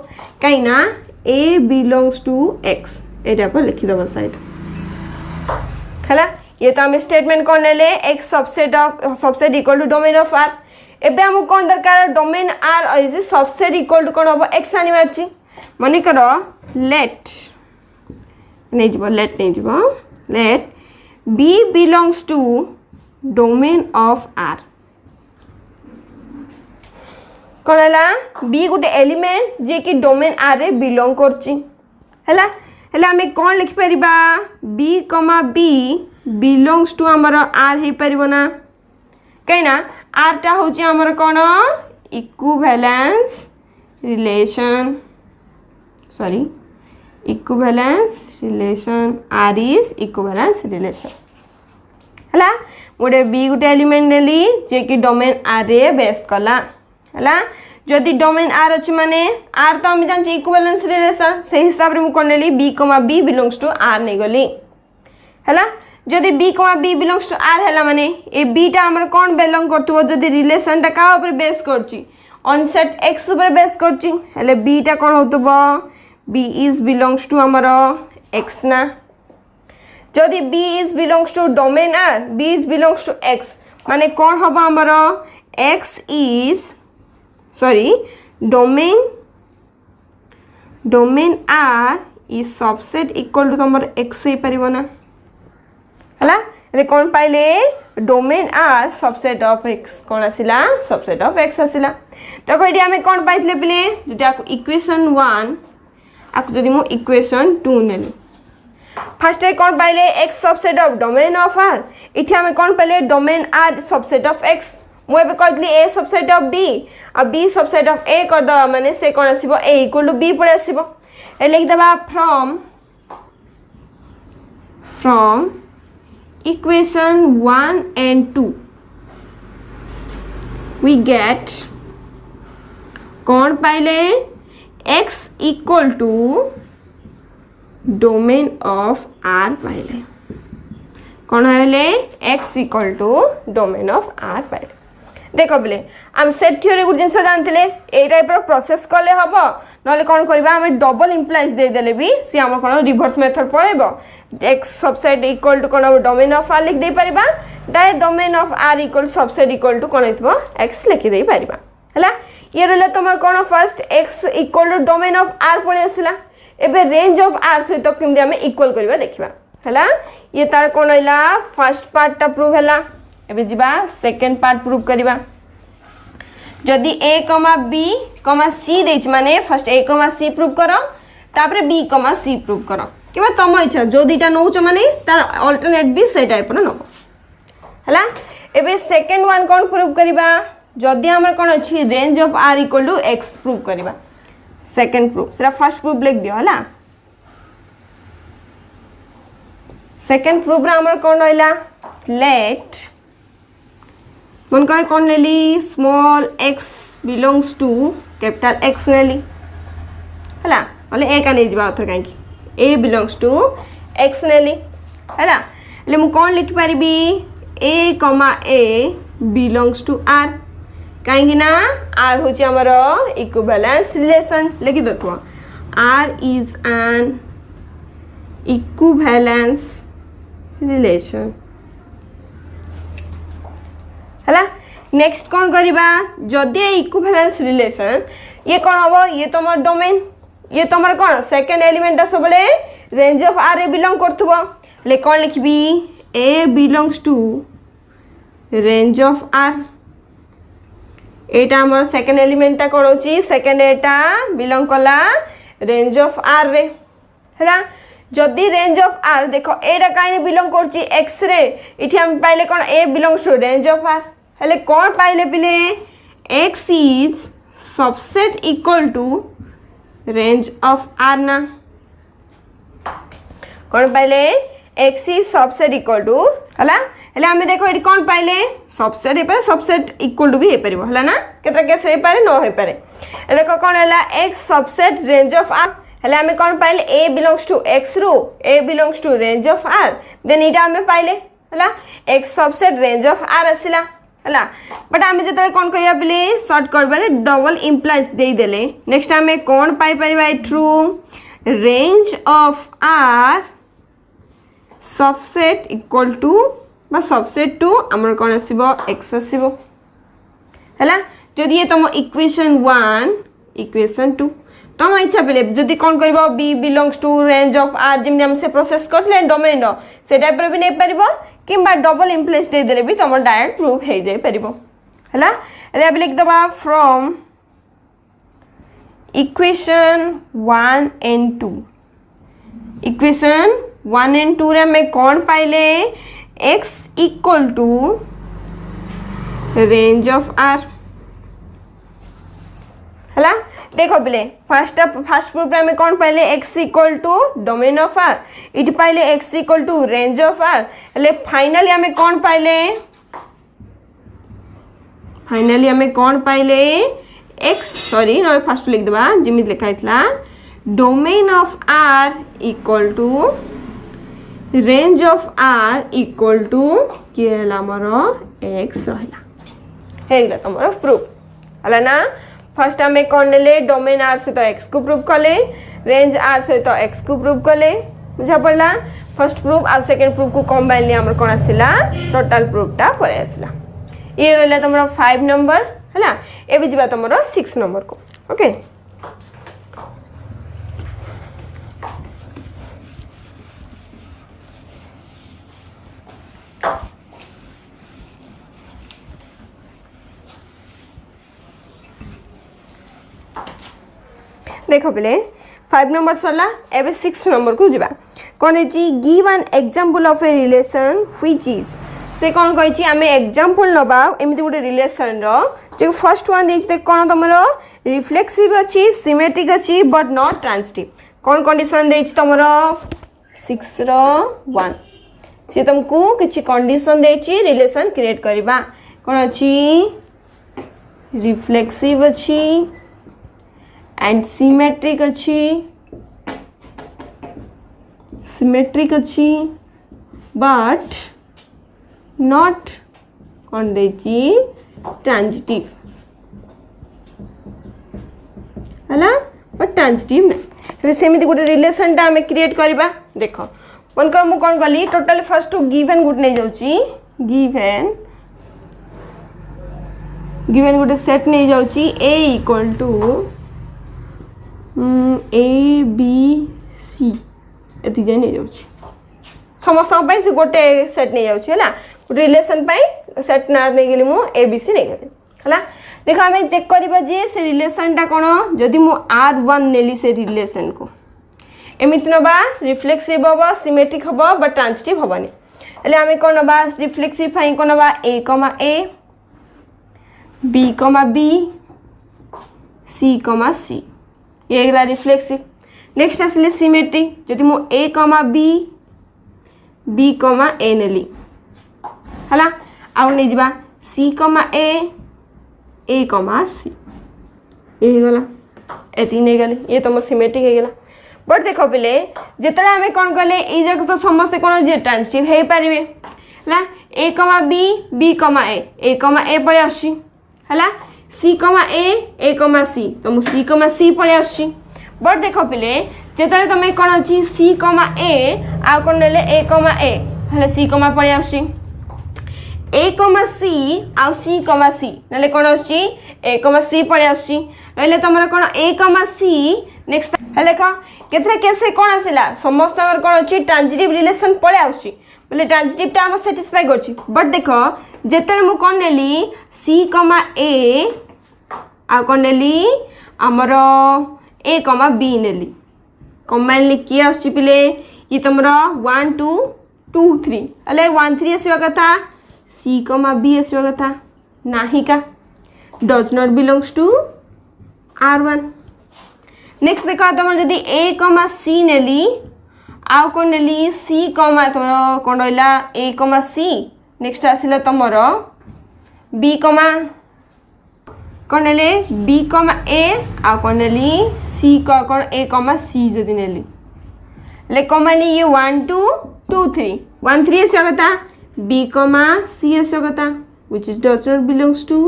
कहीं ना ए बिलोंग्स टू एक्स एटा पर लिखिदेव साइड है ये तो आम स्टेटमेंट कौन ले X subset equal to domain of R एबे हम कौन दरकार domain R subset equal to कौन हम एक्स आनी मन कर लेट नहीं let B belongs to domain of R कौन है बी गोटे एलिमेंट जे कि डोमेन आर रे बिलोंग कर आम कौन लिखिपर B comma B belongs to आमर आर हो पार ना कहीं ना आर टा हूँ आमर कौन equivalence relation sorry equivalence relation R is equivalence relation है गोटे बी गोटे एलिमेंट नेली जे कि डोमेन आर रे बेस कला है जदि डोमेन आर अच्छी माने आर तो आम जानते इक्विवेलेंस रिलेशन से हिसाब से मुझे नेली B comma B belongs to R नहीं गली है जदि B comma B belongs to are है माने ए बीटा आमर कौन बिलोंग करथुबो जदि रिलेशन टा का ऊपर बेस करची ऑनसेट एक्स ऊपर बेस करची हेले बीटा कौन होतुबो बी इज बिलोंग्स टू आमर एक्स ना जदि B is belongs to domain R B is belongs to X माने कौन हम आमर X is sorry domain R is subset equal to तुम एक्स हो पार ना है कौन पाइले domain R subset of X कौन आसला सबसेट ऑफ एक्स आसला तो ये आम कौन पाई पे जो इक्वेशन 1 आपको जदि मु इक्वेशन 2 नेली फर्स्ट कौन पाइले X subset of domain of R इठी आम कौन पाइले domain R subset of X मुझे कहती ए सबसेट ऑफ बी और बी सबसेट ऑफ ए करदे माने से कौन आसो ए इक्वल टू बी पड़े आसो लिखिदेबा from equation 1 and 2 we get कौन पाइले x equal to domain of R पाइले कौन है x equal to domain of R पाइले देख बोले आम सेट थ्योरी गोटे जिन जानते ये टाइप प्रोसेस कले हम ना कौन करवा आम डबल इम्प्लाइज देदेले भी सी आम कौन रिवर्स मेथड पड़ेब एक्स सबसेट इक्वल टू कौन डोमेन ऑफ आर लिख दे पारिबा direct domain of R equal subset equal to कौन हो एक्स लिखिदे पारिबा है ये रहा तुम कौन first X equal to domain of R पलि आसला एबे रेंज ऑफ आर सहित केमती आम इक्वल करवा देखा है ये तार कौन रहा फर्स्ट पार्टा प्रूव है एबे जिबा सेकेंड पार्ट प्रूव करवा जदि ए कमा बी कमा सी देच माने फर्स्ट ए कमा सी प्रूव कर तापर बी कमा सी प्रूव कर कि तुम इच्छा जो दुईटा नौ माने तार अल्टरनेट भी से टाइप नब है एबे सेकेंड वन कौन प्रूव करवा जदि आमर कौन अच्छी range of R equal to X prove करवा सेकेंड प्रूफ से फर्स्ट प्रूफ लिख दियो है सेकेंड प्रूफ आमर कौन रहा लेट मन कर कौन नेली small X belongs to capital X नेली है ए का नहीं जावा कहीं ए बिलोंग्स टू एक्स नेली है मु कौन लिखि पारि ए कमा ए बिलोंग्स टू आर कहीं ना आर हूँ आमर इक्विवेलेंस रिलेशन लिखि दो R is an equivalence relation है नेक्स्ट कौन करवा जदि इक्विवेलेंस रिलेशन ये कौन हम ये तुम डोमेन ये तुम कौन सेकेंड एलिमेंट सब range of R A belong कर कौन लिखी A belongs to range of R एटा आमर सेकेंड एलिमेंटा कौन हो सेकेंड एटा बिलोंग कला रेंज ऑफ आर रे है जदि रेंज ऑफ आर देख एटा कहीं बिलोंग कर एक्स रे इठी हम पाइले कौन A belongs to range of R हेले कौन पाइले पिले X is subset equal to range of R ना कौन पाइले X is subset equal to है आम देख ये कौन पाइले सबसेट हो सबसेट इक्वल टू भी हो पार है ना केतटा केस हो पारे न हो पारे देख कौन है X subset range of R है आम कौन पाइले ए बिलोंग्स टू एक्स रु A belongs to range of R then इटा आम पाइले है X subset range of R आसला है बट आम जो कौन कह बोले सर्ट कर डबल इम्प्लाइज देदेले नेक्स्ट आम कौन पाई true range of R subset equal to बा सबसेट टू आमर कौन आसो एक्स आसो है जदि ये तुम इक्वेशन 1 इक्वेशन 2 तुम इच्छा पे जदि कौन कर B belongs to range of R जमी आम से प्रोसेस करते डोमेन से टाइप भी नहीं पार कि डबल इम्प्लेस देदेले भी तुम डायरेक्ट प्रूफ हो जाए पार है लिख दबा from equation 1 and 2 equation 1 and 2 रे मैं कौन पाइले x equal to range of R है देखो बोले फर्स्ट प्रूफ में कौन पाइले x equal to domain of R इट पाइले x equal to range of R हेले फाइनली हमें कौन पाइले x सॉरी ना फर्स्ट लिख दबा जिमी लिखा था domain of R equal to range of R equal to किए एक्स रहा तुम प्रूफ है ना फर्स्ट आम कौन ने डोमेन आर सहित एक्स को प्रूफ कले रेंज आर सहित एक्स को प्रूफ कले बुझा पड़ा फर्स्ट प्रूफ आ सेकेंड प्रूफ को कंबाइन आम कौन आसला टोटाल प्रूफटा पलि आसला ये रहा तुम 5 नंबर है एवं जा तुम 6 नंबर को ओके देख पे 5 नंबर सरला एवं 6 नंबर को जावा कौन है give an example of a relation which is से कौन कही आम एग्जांपल नवा एमती गोटे रिलेशन जो फर्स्ट वन देख कौन तुम रिफ्लेक्सिव अच्छी सिमेट्रिक अच्छी बट नॉट ट्रांजिटिव कौन कंडीशन दे तुम 6 सी तुमको किसी कंडीशन दे रिलेशन क्रिएट करवा कौन अच्छी रिफ्लेक्सिव अच्छी एंड सिमेट्रिक अच्छी बट नॉट कौन दे ट्रांजिटिव हला बट ट्रांजिटिव ना सेमती गोटे रिलेशनटा आम क्रिएट करवा देख मन कर मुझे कौन कली टोटाल फर्स्ट गिवन गोटे नहीं जाऊँगी गिवन गोटे सेट नहीं जाऊँगी A equal to A B C एति जाए नहीं जाऊँगी समस्त से गोटे सेट नहीं जाऊँगी है गोटे रिलेशन सेट ना नहीं गली मुझे ए बी सी नहीं गली है देख आम चेक करवा जे से रिलेशनटा कौन जदि मु R1 नेली से रिलेशन को एमती नवा रिफ्लेक्सिव हम सिमेट्रिक हम बट ट्रांजिटिव हेनी हेल्ले आम कौन नवा रिफ्लेक्सिव कौन नवा ए बी सी ये गला रिफ्लेक्सिव नेक्स्ट आसिले सिमेट्रिक जदि मु ए बी ए नेली है आउ नहीं जा सी ए सी ये गला एति नहीं गली ये तुम सिमेट्रिक हो गला बट देख पिले जिते आम कौन कले ये तो समस्ते कौन जी ट्रांजिटिव हो पारे है ए बी ए पड़े आसी है सी तो सी पड़े आसी बट देख पिले जिते तुम कौन अच्छी सी ए आ कौन ने ए सी पड़े आसी ए सी आउ सी ना कौन आसी ए सी पड़े आसी रही तुम कौन ए सी नेक्स्ट है केतरा केस कौन आसला समस्त कौन अच्छी ट्रांजिटिव रिलेशन पड़े आसी बोले ट्रांजिटिवटा आम साटिस्फाई कर बट देख जिते मुझे कौन नेली सी ए आ कौन नेली आमर ए बी नेली कम्बाइन किए आसि पिले ये तुम 1 2 2 3 हेल्ले 1 3 आसवा कथा सी बी आसवा कथा नाही का does not belongs to R1 next देख तुम जदि ए सी नेली आउ कौन नेली सी तुम कौन रहा ए सी नेक्स्ट आसला तुम बी कौन ने बी ए आउ कौन नेली सी कौन ए सी जदि नेली ले कमानी ये 1 2 2 3 1 3 आसवा कथा बी सी आसवा कथा which is does not belongs to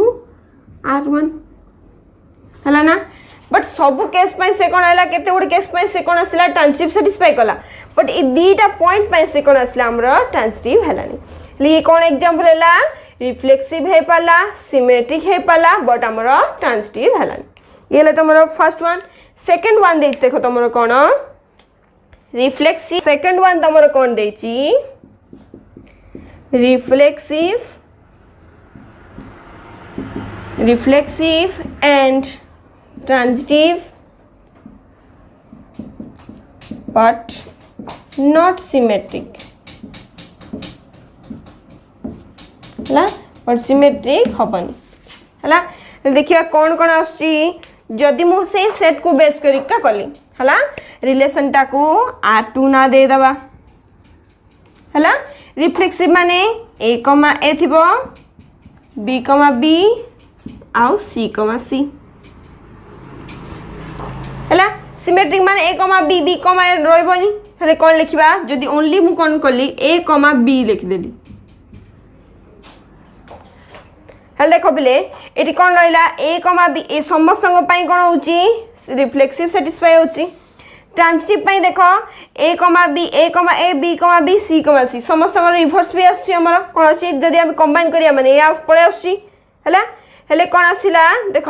R1 है ना बट सबू केस से कौन है केते गुड केस से कौन आसला ट्रांजिटिव साटिस्फाई कला बट ये दीटा पॉइंट से कौन आसला हमर ट्रांजिटिव है ये कौन एग्जांपल है रिफ्लेक्सिव हो पाला सिमेट्रिक हो पाला बट हमर ट्रांजिटिव है ये ले तुम फर्स्ट वन सेकंड वन देख देखो तुम कौन रिफ्लेक्सिव सेकंड वन तुम कौन देची reflexive and transitive but not symmetric है बट सिमेट्रिक हेनी है देखिए कौन कौन आदि मुझे सेट को बेस करिका कली है रिलेशनटा को R2 ना देदेबा है रिफ्लेक्सिव माने ए थी बी आउ सी है सिमेट्रिक माने ए बी रही है कौन लिखा जदि ओनली मु कौन कली ए बी लिखिदेली हेल्ले देख पिले ये कौन रहा ए बी ए समस्त कौन हो रिफ्लेक्सिव साटिस्फाई होची ट्रांजिटिव देख ए बी सी समस्त रिभर्स भी आमर कौन अच्छी जदि आम कंबाइन करिया माने या पड़े आसले कौन आसला देख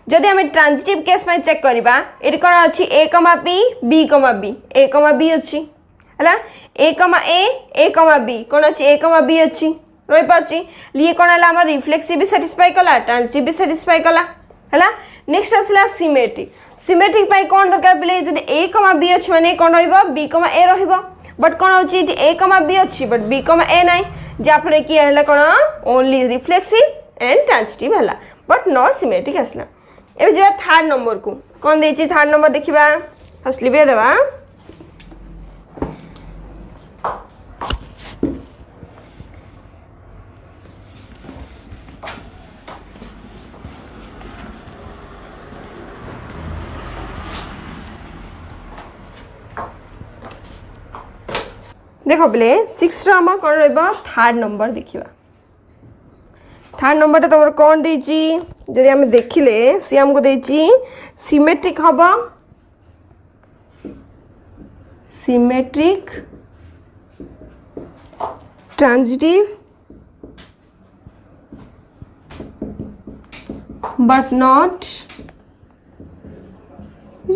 जदि आम ट्रांजिटिव केस में चेक करवा ये कौन अच्छी ए बी बी अच्छी है ए बी कौन अच्छी ए बी अच्छी रही पार्ची ये कौन है रिफ्लेक्सिव भी साटिस्फाई कला ट्रांजिटिव भी साटिस्फाई कला है नेक्स्ट आसला सिमेट्रिक कौन दरकार पे जब ए बी अच्छी मैंने कौन बी ए रट कौन हो ए बी अच्छी बट बी ए ना जहाँफल कि है कौन ओनली रिफ्लेक्सिव एंड ट्रांजिटिव है बट नॉट सिमेट्रिक आसला ए जा थर्ड नंबर को कौन देची थर्ड नंबर देखा फर्स्ट लिखे देवा देख पे 6 आम कौन रहा थर्ड नंबर देखा थर्ड नंबर तुम कौन देची जदि आम देखिले सी आमको देची सिमेट्रिक हम symmetric transitive but not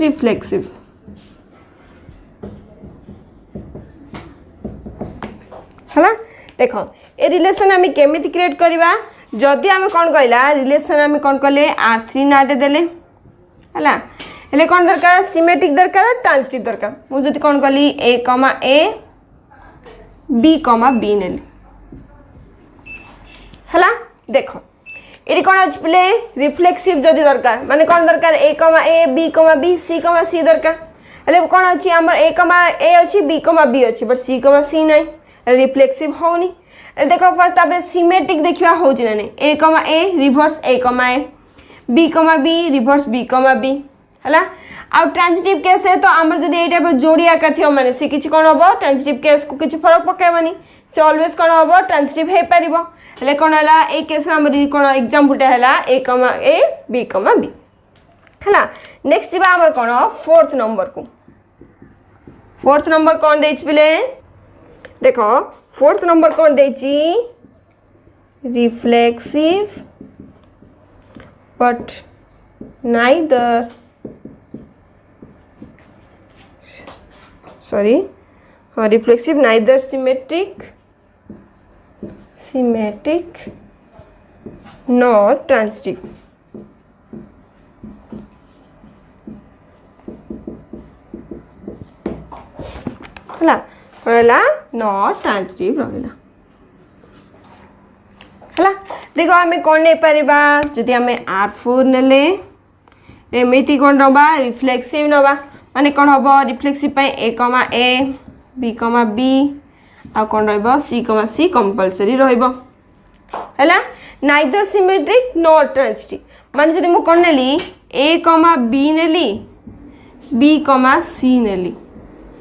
reflexive है ना। देख ए रिलेशन आम केमी क्रिएट करवा जदि आम कौन कहला रिलेशन आम कौन कले R3 नाटे देले है हेले कौन दरकार सिमेट्रिक दरकार ट्रांजिटिव दरकार मुझे कौन कली A, B नेली है देख ये कौन अच्छे पे रिफ्लेक्सिव जदि दरकार माने कौन दरकार A, B, C दरकार हेले कौन अच्छी आमर A, अच्छी B, अच्छी बट C नहीं रिफ्लेक्सिव होनी देखो फर्स्ट तापर सिमेट्रिक देखिया हो ना नहीं A, reverse A, B, reverse B, है आउ ट्रांजिटिव केस है तो आमर जब ये टाइप जोड़ी आकार थी माने सी किसी कौन हम ट्रांजिटिव केस को किसी फरक पकाइबनी से ऑलवेज कौन हम ट्रांजिटिव हो पार हेले कौन है ए केस कौन एग्जांपल है A, B है नेक्स्ट जी आमर कौन फोर्थ नंबर कौन दे पिले देख फोर्थ नंबर कौन दे reflexive but neither reflexive neither symmetric nor transitive है रहा नॉट ट्रांजिटिव रहा है देख आम कौन नहीं पारिबा जदि आम R4 नेले एमती कौन नवा रिफ्लेक्सिव नवा माने कौन हम रिफ्लेक्सिव A, B, आ कौन C, कंपलसरी है नाइदर सिमेट्रिक नॉर ट्रांजिटिव माने जदि मु कौन नेली A, B नेली B, C नेली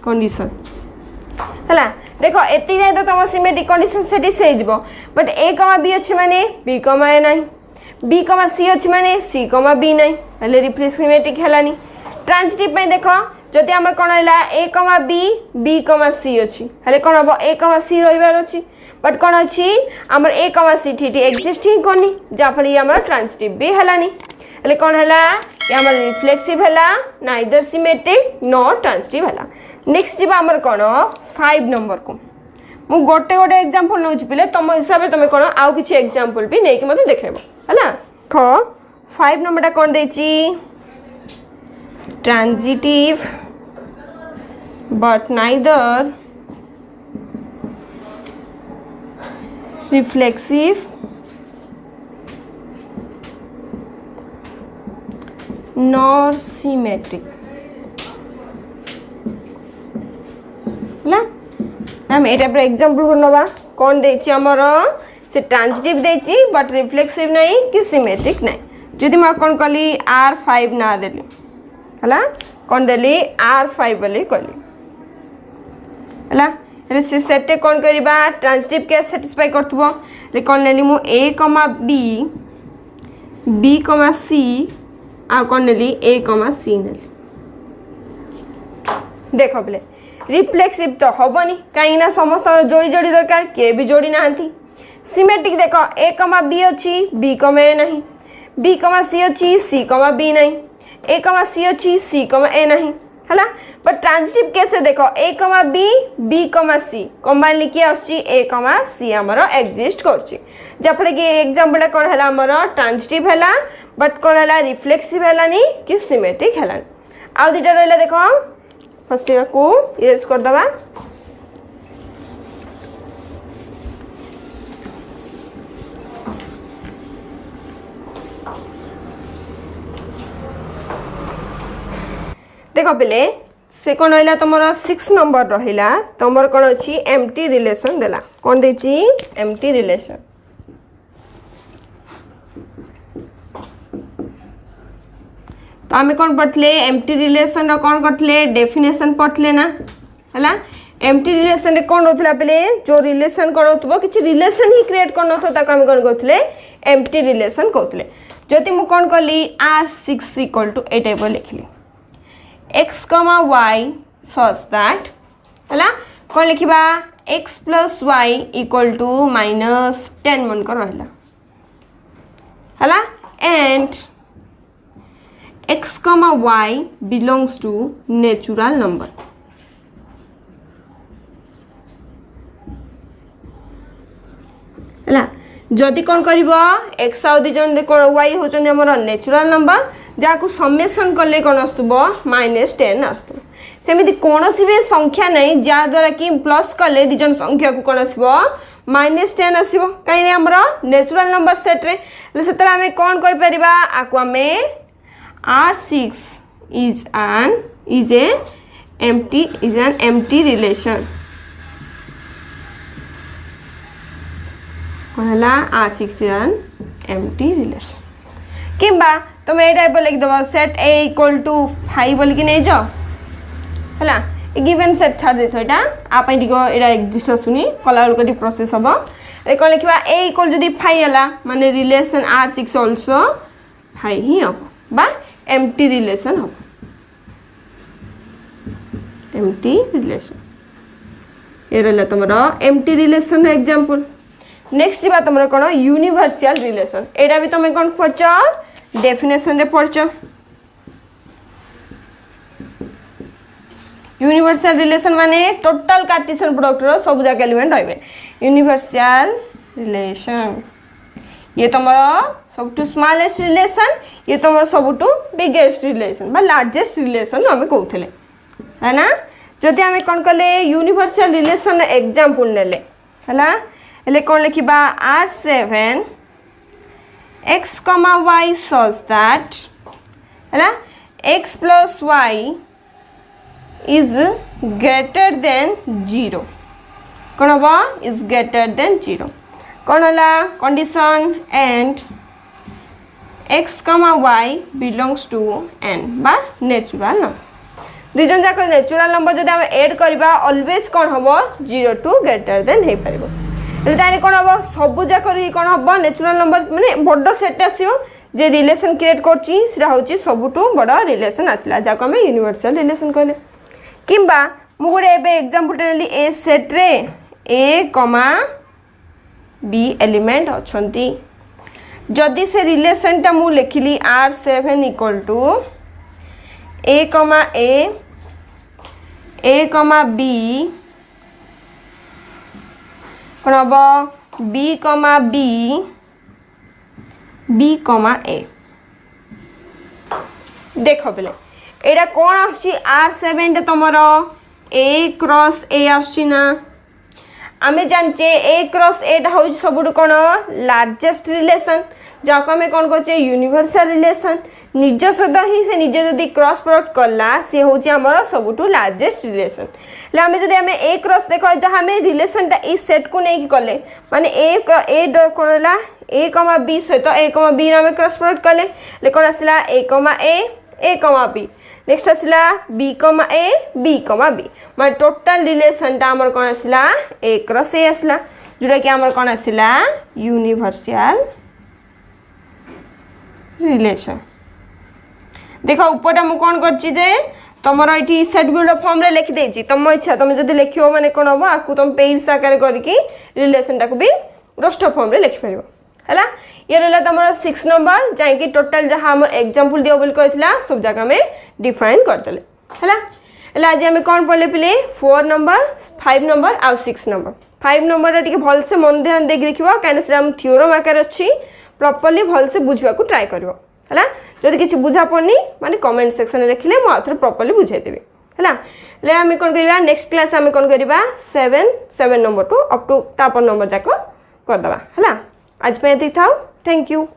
कंडीशन है देख एति जाए तो तुम सिमेट्रिक कंडीशन सेटिस्फाई हो बट A, B अच्छे माने B, A नहीं B, C अच्छे माने C, B नहीं हेले रिफ्लेक्सिव सिमेट्रिक है ट्रांजिटिव में देख जदि आमर कौन है A, B, C अच्छी हेले कौन हम A, C रही अच्छी बट कौन अच्छी आमर A, C ठीक एक्जिस्ट ही करनी जहाँफल ये आमर ट्रांजिटिव भी है हेले कौन है आमर रिफ्लेक्सिव है नाइदर सिमेट्रिक नॉर ट्रांजिटिव है नेक्स्ट जी आमर कौन 5 नंबर को मु गोटे एग्जांपल नौ पिले तुम हिसाब से तुम कौन आउ किसी एग्जांपल भी नहीं मत देखेब है 5 नंबर कौन दे transitive but neither reflexive nor symmetric हम ये टाइप एग्जांपल नवा कौन देछि हमर से ट्रांजिटिव देछि बट रिफ्लेक्सिव नहीं कि सिमेट्रिक नहीं जदि मैं कौन कली R5 ना देली है कौन देली R5 बोली कहली है से सेटे कौन करबा ट्रांजिटिव के सेटिस्फाई करथबो रे कौन लेली मु A, B, C आ कौन नेली A, C नेली देख बोले रिफ्लेक्सिव तो हेनी कहीं समस्त जोड़ी दरकार किए भी जोड़ी ना सिमेट्रिक देख A, B अच्छी B, A नहीं B, C अच्छी C, B नहीं A, C अच्छी C, A नहीं है बट ट्रांजिटिव केस देख A, B, C कंबाइन लिखी आसी A, C आमर एक्जिस्ट करफल कि एग्जांपल कौन है आमर ट्रांजिटिव है बट कौन है रिफ्लेक्सिव है कि सिमेट्रिक है आउ दुटा रहा देख फर्स्ट को इरेज करदे देख पिले से कौन रहा तुम 6 नंबर रहा तुम कौन अच्छी एम्प्टी रिलेशन देला कौन देची एम्प्टी रिलेशन तो आम कौन पढ़ले एम्प्टी रिलेशन कौन करते डेफिनेशन पढ़ले ना है एम्प्टी रिलेशन रे कोन होतला पले जो रिलेशन कोन होतबो किछि रिलेशन ही क्रिएट कोन होतो ताको हम कोन कहथले एम्प्टी रिलेशन कहथले जति मु कोन कहली R6 equal to A type लिखली x, y such that हला कोन लिखिबा x plus y equal to -10 मन कर रहला हला and x, y belongs to natural number हला जदि कौन करिबो x आउ दिजन दे कोन y होचन हमर नेचुरल नंबर जाकू समेशन करले कोन आस्तबो -10 आस्तबो सेमिति कोनोसी भी संख्या नहीं जा द्वारा कि प्लस करले दिजन संख्या को कोन आसीबो -10 आसीबो काई ने हमर नेचुरल नंबर सेट रे सेतरा हमें कोन कहि परिबा आकू हमें R6 is an empty relation कहला R6 is an empty relation किंबा तुम ए टाइप लिख दबो सेट A इक्वल टू 5 बोल कि नहीं जाओ हला ए गिवन सेट छाड़ देथो एटा आपै दिगो एटा एग्जिस्ट सुनी कलर कोडी प्रोसेस हबो ए कोन लिखबा A इक्वल जदी 5 हला माने रिलेशन R6 आल्सो 5 ही हबो बा एम्प्टी रिलेशन हबो एम्प्टी रिलेशन ए रहला तमरो एम्प्टी रिलेशन रे एग्जांपल नेक्स्ट जीवा तुम कौन यूनिवर्सल रिलेशन एटा भी तुम कौन पढ़ डेफिनेशन रे पढ़ यूनिवर्सल रिलेशन माने टोटल कार्टेशियन प्रोडक्ट रो सब जाक एलिमेंट रहबे यूनिवर्सल रिलेशन ये तुमरो सबटू स्मॉलेस्ट रिलेशन ये तुमरो सबटू बिगेस्ट रिलेशन बा लार्जेस्ट रिलेशन हमें कहथले है ना जदि हमें कौन कले यूनिवर्सल रिलेशन एग्जांपल नेले हला एले कौन लिखिबा R7 x, y such that हला x plus y is greater than 0 कौन हबा is greater than 0 कौन हला condition and x, y belongs to n बा नेचुरल नंबर दिजन जाक नेचुरल नंबर जदि हम ऐड करबा ऑलवेज कौन हबो 0 टू ग्रेटर देन हे परबो ताने कौन हम सबू जाक कौन हम नेचुरल नंबर माने बड़ सेट आसो जे रिलेशन क्रिएट कर सबुठू बड़ रिलेशन आसला जहाँ आम यूनिवर्सल रिलेशन कहले किंबा मु गोटे एबे एग्जांपल नेली ए सेट रे a, b एलिमेंट अछंती जदि से रिलेशन टा मु लिखिली R7 equal to a, b कौन हम b, a देख बेले एटा कौन आछि R7 तुमर a क्रॉस a आछि ना आमे जानचे a क्रॉस a हूँ सब कौन लार्जेस्ट रिलेशन जहाँ आम कौन करे यूनिवर्सल रिलेशन निज सहित ही से निजे जदि क्रॉस प्रोडक्ट कला सी हूँ आमर सबुठू लार्जेस्ट रिलेशन आम जब आम ए क्रॉस देख जहाँ आम रिलेशनटा ई सेट को नहीं कले माने ए कौन है a, b सहित a, b आम क्रॉस प्रोडक्ट कले कौन आसला a, b नेक्स्ट आसला b, b माने टोटल रिलेशनटा आमर कौन आसला a क्रॉस a आसला जोटा कि आमर कौन आसला यूनिवर्सल रिलेशन देख ऊपर मु कौन कर तुम ये सेट बिल्ड फॉर्म रे लिखि देछि तुम इच्छा तुम जब लिखो माने कौन हम आपको तुम पेज आकार करके रिलेशन टाक भी रोस्टर फॉर्म रे लिखि परिबो हैला ये रहला तुम 6 नंबर जाय कि टोटल जहां हम एग्जांपल दियो बोल कहथिला सब जगह में डिफाइन कर देले हैला हैला आज हम कौन पढ़ले पिले 4 नंबर 5 नंबर आ 6 नंबर 5 नंबर टिके भल से मन ध्यान देख देखिबो काने से हम थ्योरम आकार अछि प्रॉपर्ली भल से बुझवा को ट्राई करिवो हैला जदि किछि बुझा पड़नी माने कमेंट सेक्शन में लिखले मु आथरे प्रॉपर्ली बुझाई देबी हैला ले हम कोन करिवा नेक्स्ट क्लास हम कोन करिवा 7 नंबर टू अप टू तापर नंबर जाको कर दबा हैला आज पे एति थाउ थैंक यू।